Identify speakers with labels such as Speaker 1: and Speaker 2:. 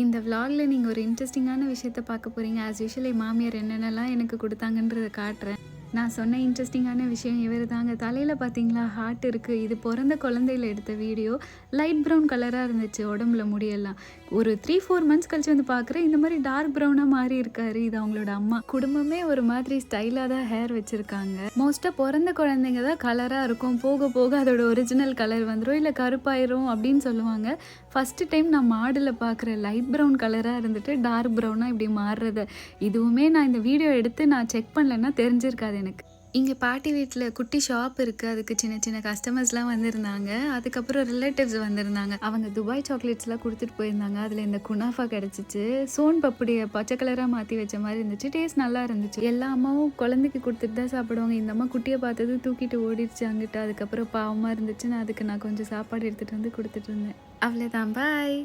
Speaker 1: இந்த விலாகில் நீங்கள் ஒரு இன்ட்ரெஸ்டிங்கான விஷயத்த பார்க்க போகிறீங்க. ஆஸ் யூஷுவல் என் மாமியார் என்னென்னலாம் எனக்கு கொடுத்தாங்கன்றத காட்டுறேன். நான் சொன்ன இன்ட்ரெஸ்டிங்கான விஷயம் இவர் தாங்க. தலையில் பார்த்தீங்களா ஹார்ட் இருக்குது. இது பிறந்த குழந்தையில எடுத்த வீடியோ. லைட் ப்ரௌன் கலராக இருந்துச்சு உடம்புல முடியெல்லாம். ஒரு 3-4 மந்த்ஸ் கழிச்சு வந்து பார்க்குறேன், இந்த மாதிரி டார்க் ப்ரௌனாக மாறி இருக்காரு. இது அவங்களோட அம்மா. குடும்பமே ஒரு மாதிரி ஸ்டைலாக தான் ஹேர் வச்சுருக்காங்க. மோஸ்ட்டாக பிறந்த குழந்தைங்க தான் கலராக இருக்கும். போக போக அதோட ஒரிஜினல் கலர் வந்துடும், இல்லை கருப்பாயிரும் அப்படின்னு சொல்லுவாங்க. ஃபஸ்ட்டு டைம் நான் மாடில் பார்க்குற லைட் ப்ரௌன் கலராக இருந்துட்டு டார்க் ப்ரௌனாக இப்படி மாறுறத இதுவுமே நான் இந்த வீடியோ எடுத்து நான் செக் பண்ணலைன்னா தெரிஞ்சிருக்காது எனக்கு. இங்கே பாட்டி வீட்டில் குட்டி ஷாப் இருக்குது. அதுக்கு சின்ன சின்ன கஸ்டமர்ஸ்லாம் வந்திருந்தாங்க. அதுக்கப்புறம் ரிலேட்டிவ்ஸ் வந்திருந்தாங்க. அவங்க துபாய் சாக்லேட்ஸ்லாம் கொடுத்துட்டு போயிருந்தாங்க. அதில் இந்த குனாஃபா கிடச்சிச்சு. சோன் பப்படியை பச்சை கலராக மாற்றி வச்ச மாதிரி இருந்துச்சு. டேஸ்ட் நல்லா இருந்துச்சு. எல்லா அம்மாவும் குழந்தைக்கு கொடுத்துட்டு தான் சாப்பிடுவாங்க. இந்த அம்மா குட்டியை பார்த்தது தூக்கிட்டு ஓடிடுச்சு அங்கிட்ட. அதுக்கப்புறம் பாவமாக இருந்துச்சு. நான் கொஞ்சம் சாப்பாடு எடுத்துகிட்டு வந்து கொடுத்துட்டு இருந்தேன். அவ்வளோதான், பாய்.